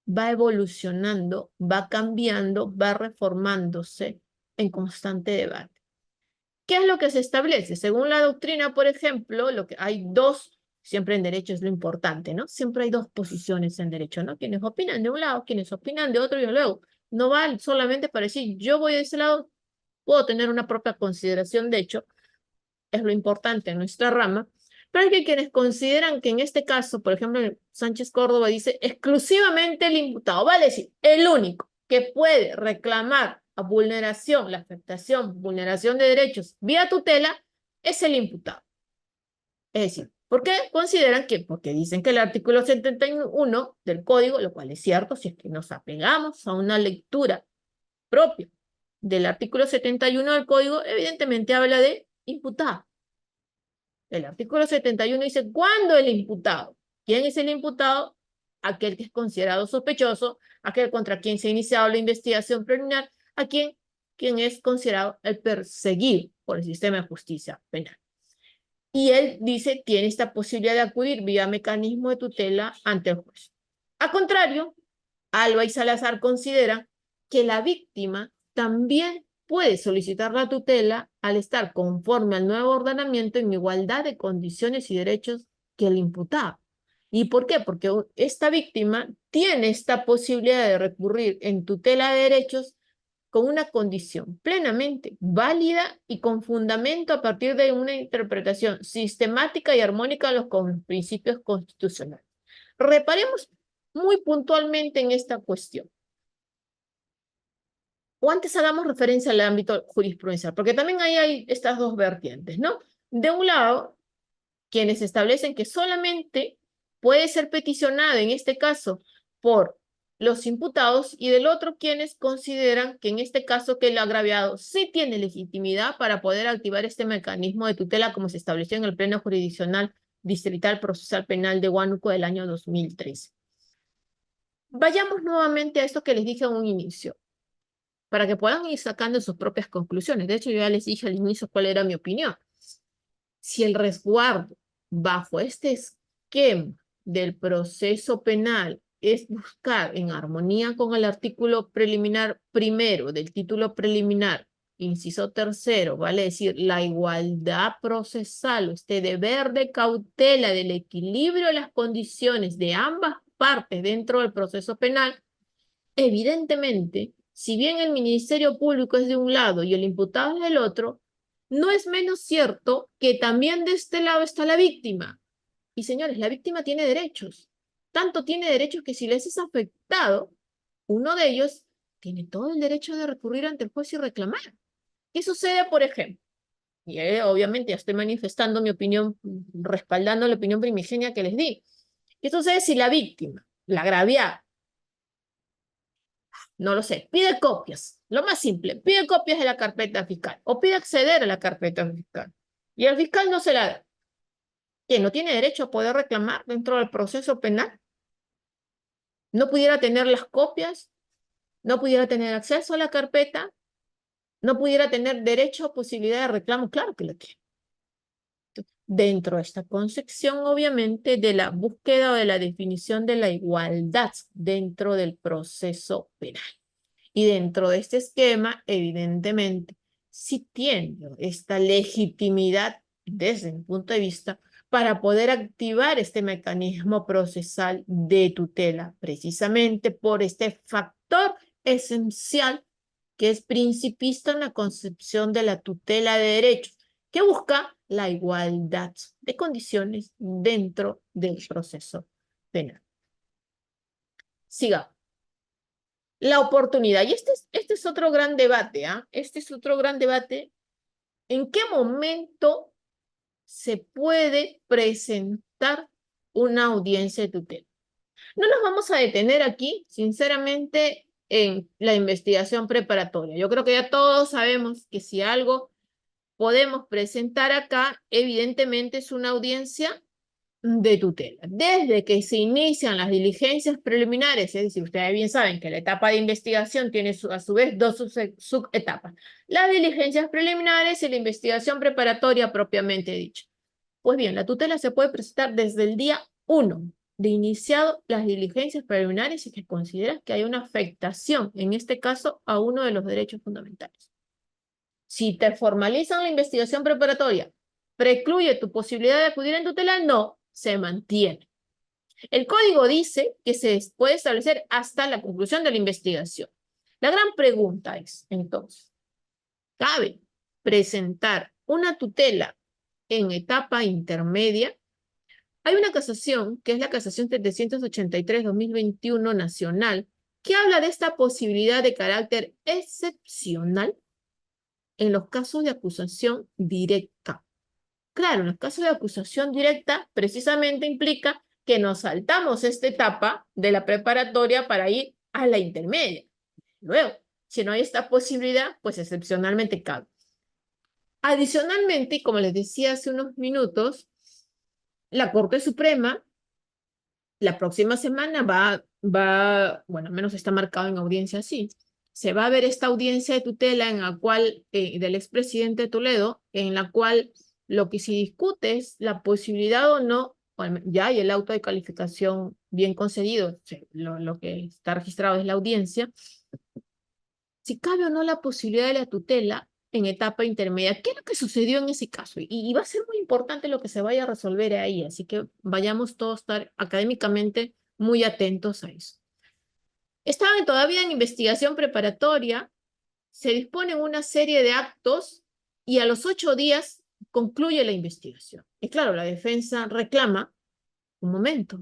Speaker 1: va evolucionando, va cambiando, va reformándose en constante debate. ¿Qué es lo que se establece? Según la doctrina, por ejemplo, lo que hay dos, siempre en derecho es lo importante, ¿no? Siempre hay dos posiciones en derecho, ¿no? Quienes opinan de un lado, quienes opinan de otro, y luego no vale solamente para decir yo voy de ese lado, puedo tener una propia consideración, de hecho, es lo importante en nuestra rama, pero hay que quienes consideran que en este caso, por ejemplo, Sánchez Córdoba dice exclusivamente el imputado, vale decir, el único que puede reclamar a vulneración, la afectación, vulneración de derechos vía tutela, es el imputado. Es decir, ¿por qué consideran que? Porque dicen que el artículo 71 del Código, lo cual es cierto, si es que nos apegamos a una lectura propia del artículo 71 del Código, evidentemente habla de imputado. El artículo 71 dice, ¿cuándo el imputado? ¿Quién es el imputado? Aquel que es considerado sospechoso, aquel contra quien se ha iniciado la investigación preliminar, a quien es considerado el perseguido por el sistema de justicia penal. Y él dice, tiene esta posibilidad de acudir vía mecanismo de tutela ante el juez. A contrario, Alba y Salazar consideran que la víctima también puede solicitar la tutela al estar conforme al nuevo ordenamiento en igualdad de condiciones y derechos que el imputado. ¿Y por qué? Porque esta víctima tiene esta posibilidad de recurrir en tutela de derechos con una condición plenamente válida y con fundamento a partir de una interpretación sistemática y armónica de los principios constitucionales. Reparemos muy puntualmente en esta cuestión. O antes hagamos referencia al ámbito jurisprudencial, porque también ahí hay estas dos vertientes, ¿no? De un lado, quienes establecen que solamente puede ser peticionado, en este caso, por los imputados, y del otro, quienes consideran que en este caso que el agraviado sí tiene legitimidad para poder activar este mecanismo de tutela como se estableció en el Pleno Jurisdiccional Distrital Procesal Penal de Huánuco del año 2013. Vayamos nuevamente a esto que les dije a un inicio, para que puedan ir sacando sus propias conclusiones. De hecho, yo ya les dije al inicio cuál era mi opinión. Si el resguardo bajo este esquema del proceso penal es buscar en armonía con el artículo preliminar primero del título preliminar, inciso tercero, vale decir, la igualdad procesal, o este deber de cautela del equilibrio de las condiciones de ambas partes dentro del proceso penal, evidentemente, si bien el Ministerio Público es de un lado y el imputado es del otro, no es menos cierto que también de este lado está la víctima. Y señores, la víctima tiene derechos. Tanto tiene derechos que si les es afectado, uno de ellos tiene todo el derecho de recurrir ante el juez y reclamar. ¿Qué sucede, por ejemplo? Y obviamente ya estoy manifestando mi opinión, respaldando la opinión primigenia que les di. ¿Qué sucede si la víctima, la agraviada, no lo sé, pide copias, lo más simple, pide copias de la carpeta fiscal o pide acceder a la carpeta fiscal y el fiscal no se la da? ¿Que no tiene derecho a poder reclamar dentro del proceso penal? ¿No pudiera tener las copias? ¿No pudiera tener acceso a la carpeta? ¿No pudiera tener derecho o posibilidad de reclamo? Claro que lo tiene. Dentro de esta concepción, obviamente, de la búsqueda o de la definición de la igualdad dentro del proceso penal. Y dentro de este esquema, evidentemente, sí tiene esta legitimidad desde mi punto de vista para poder activar este mecanismo procesal de tutela, precisamente por este factor esencial que es principista en la concepción de la tutela de derechos, que busca la igualdad de condiciones dentro del proceso penal. Sigamos. La oportunidad. Y este es otro gran debate, ¿ah? Este es otro gran debate. ¿En qué momento se puede presentar una audiencia de tutela? No nos vamos a detener aquí, sinceramente, en la investigación preparatoria. Yo creo que ya todos sabemos que si algo podemos presentar acá, evidentemente es una audiencia de tutela. Desde que se inician las diligencias preliminares, es decir, ustedes bien saben que la etapa de investigación tiene a su vez dos subetapas. Las diligencias preliminares y la investigación preparatoria propiamente dicha. Pues bien, la tutela se puede presentar desde el día 1 de iniciado las diligencias preliminares y que considera que hay una afectación, en este caso, a uno de los derechos fundamentales. Si te formalizan la investigación preparatoria, ¿precluye tu posibilidad de acudir en tutela? No, se mantiene. El código dice que se puede establecer hasta la conclusión de la investigación. La gran pregunta es, entonces, ¿cabe presentar una tutela en etapa intermedia? Hay una casación, que es la casación 783-2021 nacional, que habla de esta posibilidad de carácter excepcional en los casos de acusación directa. Claro, en los casos de acusación directa, precisamente implica que nos saltamos esta etapa de la preparatoria para ir a la intermedia. Luego, si no hay esta posibilidad, pues excepcionalmente cabe. Adicionalmente, y como les decía hace unos minutos, la Corte Suprema la próxima semana bueno, al menos está marcado en audiencia así, se va a ver esta audiencia de tutela en la cual, del expresidente Toledo, en la cual lo que se discute es la posibilidad o no, ya hay el auto de calificación bien concedido, lo que está registrado es la audiencia, si cabe o no la posibilidad de la tutela en etapa intermedia. ¿Qué es lo que sucedió en ese caso? Y va a ser muy importante lo que se vaya a resolver ahí, así que vayamos todos a estar académicamente muy atentos a eso. Estaban todavía en investigación preparatoria, se disponen una serie de actos y a los 8 días concluye la investigación. Y claro, la defensa reclama, un momento,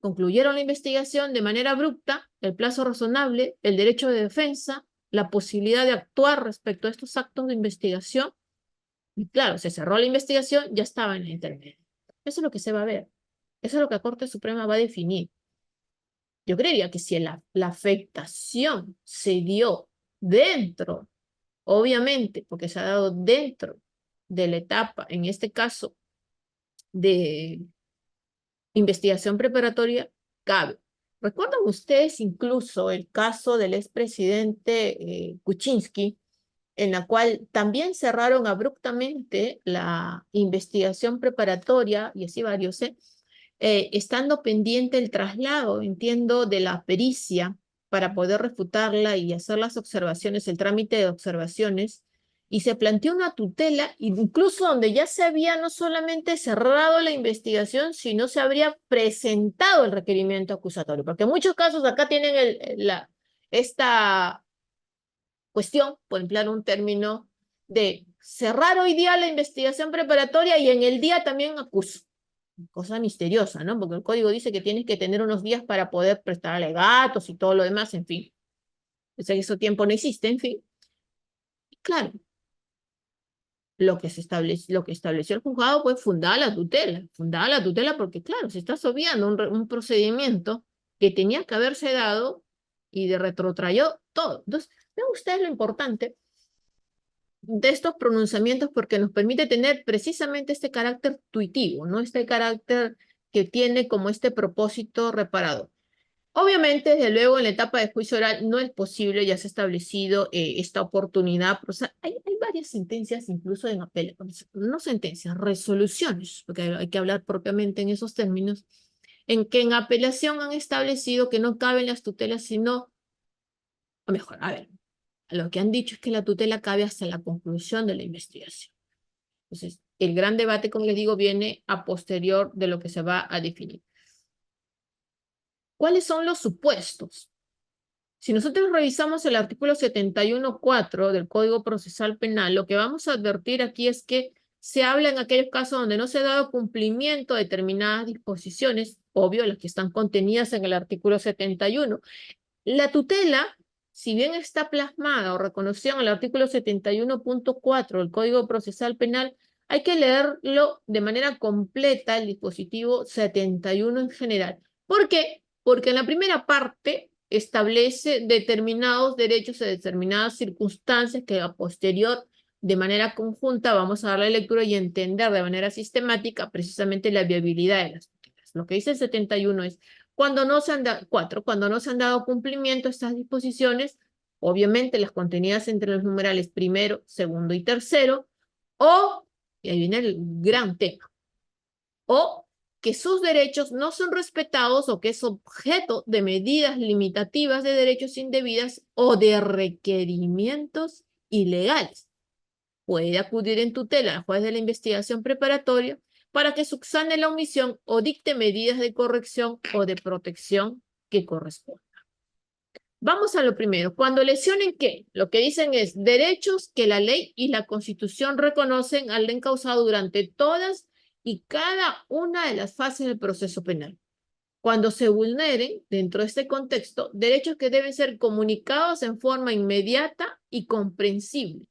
Speaker 1: concluyeron la investigación de manera abrupta, el plazo razonable, el derecho de defensa, la posibilidad de actuar respecto a estos actos de investigación. Y claro, se cerró la investigación, ya estaba en la intermedia. Eso es lo que se va a ver. Eso es lo que la Corte Suprema va a definir. Yo creería que si la afectación se dio dentro, obviamente, porque se ha dado dentro de la etapa, en este caso, de investigación preparatoria, cabe. ¿Recuerdan ustedes incluso el caso del expresidente Kuczynski, en la cual también cerraron abruptamente la investigación preparatoria, y así varios, estando pendiente el traslado, entiendo, de la pericia para poder refutarla y hacer las observaciones, el trámite de observaciones, y se planteó una tutela, incluso donde ya se había no solamente cerrado la investigación, sino se habría presentado el requerimiento acusatorio, porque en muchos casos acá tienen esta cuestión, por emplear un término, de cerrar hoy día la investigación preparatoria y en el día también acuso. Cosa misteriosa, ¿no? Porque el código dice que tienes que tener unos días para poder prestar alegatos y todo lo demás, en fin. Ese tiempo no existe, en fin. Y claro, lo que estableció el juzgado fue fundar la tutela porque, claro, se está obviando un procedimiento que tenía que haberse dado y de retrotrayó todo. Entonces, vean ustedes lo importante de estos pronunciamientos porque nos permite tener precisamente este carácter tuitivo, ¿no? Este carácter que tiene como este propósito reparador. Obviamente, desde luego, en la etapa de juicio oral no es posible, ya se ha establecido esta oportunidad, pero, o sea, hay varias sentencias, incluso en apel, no sentencias, resoluciones, porque hay que hablar propiamente en esos términos, en que en apelación han establecido que no caben las tutelas, sino, o mejor, a ver, lo que han dicho es que la tutela cabe hasta la conclusión de la investigación. Entonces, el gran debate, como les digo, viene a posterior de lo que se va a definir. ¿Cuáles son los supuestos? Si nosotros revisamos el artículo 71.4 del Código Procesal Penal, lo que vamos a advertir aquí es que se habla en aquellos casos donde no se ha dado cumplimiento a determinadas disposiciones, obvio, las que están contenidas en el artículo 71. La tutela, si bien está plasmada o reconocida en el artículo 71.4 del Código Procesal Penal, hay que leerlo de manera completa, el dispositivo 71 en general. ¿Por qué? Porque en la primera parte establece determinados derechos y determinadas circunstancias que a posterior, de manera conjunta, vamos a darle lectura y entender de manera sistemática precisamente la viabilidad de las tutelas. Lo que dice el 71 es cuando no se han cuando no se han dado cumplimiento a estas disposiciones, obviamente las contenidas entre los numerales primero, segundo y tercero, o, y ahí viene el gran tema, o que sus derechos no son respetados o que es objeto de medidas limitativas de derechos indebidas o de requerimientos ilegales. puede acudir en tutela al juez de la investigación preparatoria para que subsane la omisión o dicte medidas de corrección o de protección que correspondan. Vamos a lo primero. Cuando lesionen, ¿qué? Lo que dicen es derechos que la ley y la Constitución reconocen al encausado durante todas y cada una de las fases del proceso penal. Cuando se vulneren, dentro de este contexto, derechos que deben ser comunicados en forma inmediata y comprensible.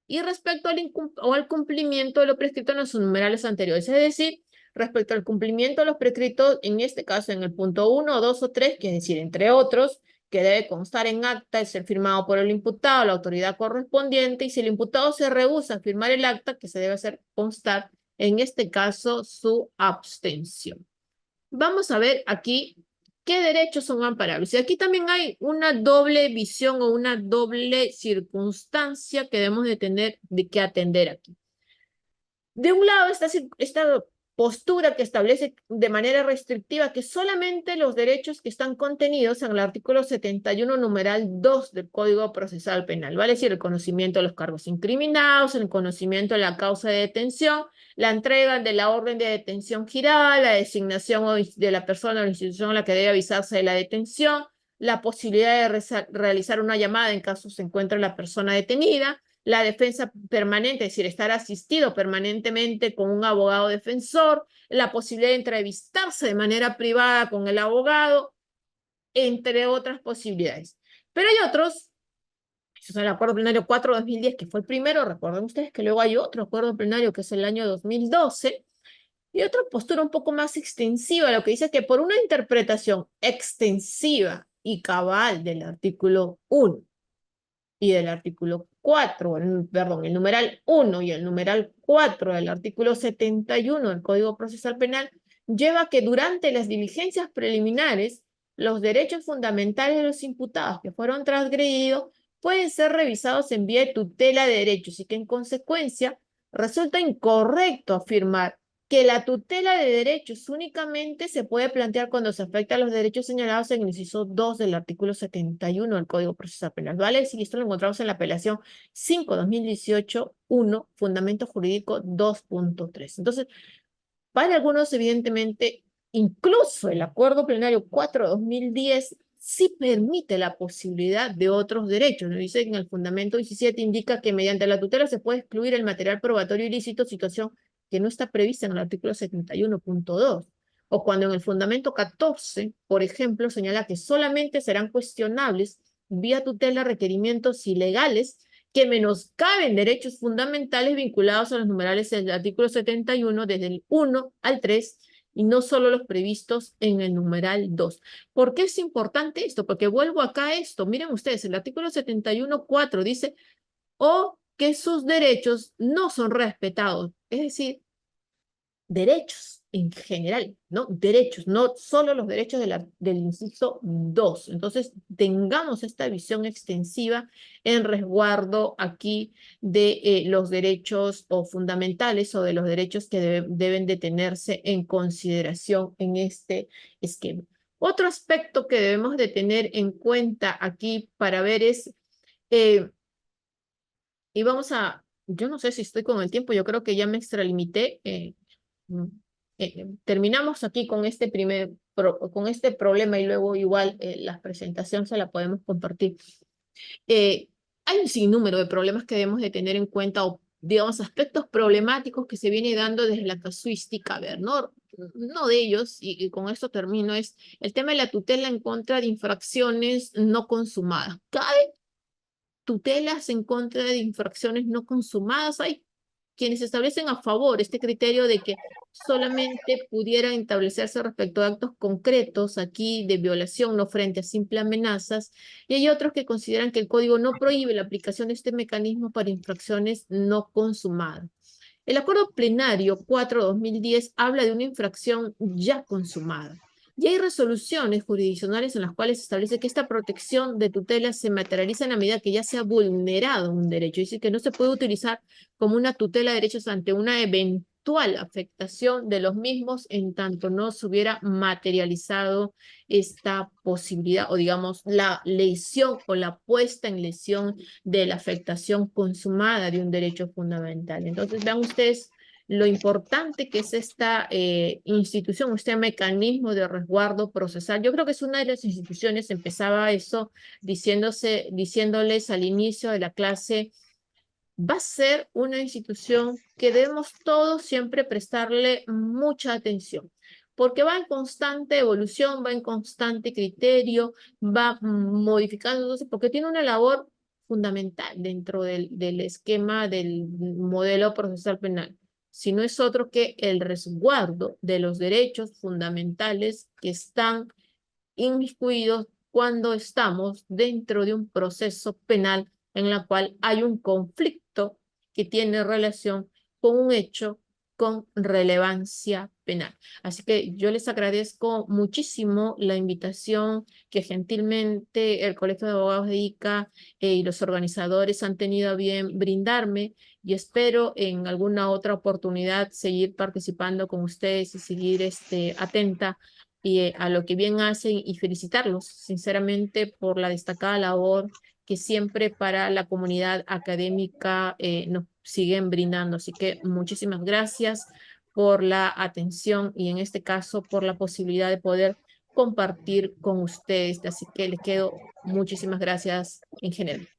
Speaker 1: Y respecto al cumplimiento de lo prescrito en los numerales anteriores, es decir, respecto al cumplimiento de los prescritos, en este caso en el punto 1, 2 o 3, que es decir, entre otros, que debe constar en acta y ser firmado por el imputado, la autoridad correspondiente, y si el imputado se rehúsa a firmar el acta, que se debe hacer constar, en este caso, su abstención. Vamos a ver aquí qué derechos son amparables. Y aquí también hay una doble visión o una doble circunstancia que debemos de tener que atender aquí. De un lado está esta postura que establece de manera restrictiva que solamente los derechos que están contenidos en el artículo 71, numeral 2 del Código Procesal Penal, ¿vale? Es decir, el conocimiento de los cargos incriminados, el conocimiento de la causa de detención, la entrega de la orden de detención girada, la designación de la persona o la institución a la que debe avisarse de la detención, la posibilidad de realizar una llamada en caso se encuentre la persona detenida, la defensa permanente, es decir, estar asistido permanentemente con un abogado defensor, la posibilidad de entrevistarse de manera privada con el abogado, entre otras posibilidades. Pero hay otros, eso es el acuerdo plenario 4/2010, que fue el primero, recuerden ustedes que luego hay otro acuerdo plenario que es el año 2012, y otra postura un poco más extensiva, lo que dice que por una interpretación extensiva y cabal del artículo 1 y del artículo 4, perdón, el numeral 1 y el numeral 4 del artículo 71 del Código Procesal Penal, lleva a que durante las diligencias preliminares, los derechos fundamentales de los imputados que fueron transgredidos pueden ser revisados en vía de tutela de derechos y que en consecuencia resulta incorrecto afirmar que la tutela de derechos únicamente se puede plantear cuando se afecta a los derechos señalados en el inciso 2 del artículo 71 del Código Procesal Penal, ¿vale? Si esto lo encontramos en la apelación 5/2018, 1, Fundamento Jurídico 2.3. Entonces, para algunos, evidentemente, incluso el Acuerdo Plenario 4/2010 sí permite la posibilidad de otros derechos. Nos dice que en el Fundamento 17 indica que mediante la tutela se puede excluir el material probatorio ilícito, situación que no está prevista en el artículo 71.2. O cuando en el Fundamento 14, por ejemplo, señala que solamente serán cuestionables vía tutela requerimientos ilegales que menoscaben derechos fundamentales vinculados a los numerales del artículo 71 desde el 1 al 3 y no solo los previstos en el numeral 2. ¿Por qué es importante esto? Porque vuelvo acá a esto. Miren ustedes, el artículo 71.4 dice o que sus derechos no son respetados. Es decir, derechos en general, ¿no? Derechos, no solo los derechos del inciso 2. Entonces, tengamos esta visión extensiva en resguardo aquí de los derechos o fundamentales o de los derechos que deben de tenerse en consideración en este esquema. Otro aspecto que debemos de tener en cuenta aquí para ver es, y vamos a, yo no sé si estoy con el tiempo, yo creo que ya me extralimité, terminamos aquí con este con este problema y luego igual la presentación se la podemos compartir. Hay un sinnúmero de problemas que debemos de tener en cuenta o digamos aspectos problemáticos que se viene dando desde la casuística. A ver, no de ellos, y con esto termino, es el tema de la tutela en contra de infracciones no consumadas. ¿Cabe tutelas en contra de infracciones no consumadas? Hay quienes establecen a favor este criterio de que solamente pudieran establecerse respecto a actos concretos aquí de violación, no frente a simples amenazas, y hay otros que consideran que el código no prohíbe la aplicación de este mecanismo para infracciones no consumadas. El acuerdo plenario 4/2010 habla de una infracción ya consumada. Y hay resoluciones jurisdiccionales en las cuales se establece que esta protección de tutela se materializa en la medida que ya se ha vulnerado un derecho. Es decir, que no se puede utilizar como una tutela de derechos ante una eventual eventual afectación de los mismos en tanto no se hubiera materializado esta posibilidad o digamos la lesión o la puesta en lesión de la afectación consumada de un derecho fundamental. Entonces vean ustedes lo importante que es esta institución, este mecanismo de resguardo procesal. Yo creo que es una de las instituciones, empezaba eso diciéndoles al inicio de la clase, va a ser una institución que debemos todos siempre prestarle mucha atención, porque va en constante evolución, va en constante criterio, va modificándose, porque tiene una labor fundamental dentro del esquema del modelo procesal penal, si no es otro que el resguardo de los derechos fundamentales que están inmiscuidos cuando estamos dentro de un proceso penal en la cual hay un conflicto que tiene relación con un hecho con relevancia penal. Así que yo les agradezco muchísimo la invitación que gentilmente el Colegio de Abogados de Ica y los organizadores han tenido a bien brindarme y espero en alguna otra oportunidad seguir participando con ustedes y seguir atenta y a lo que bien hacen y felicitarlos sinceramente por la destacada labor que siempre para la comunidad académica nos siguen brindando. Así que muchísimas gracias por la atención y en este caso por la posibilidad de poder compartir con ustedes. Así que les quedo muchísimas gracias en general.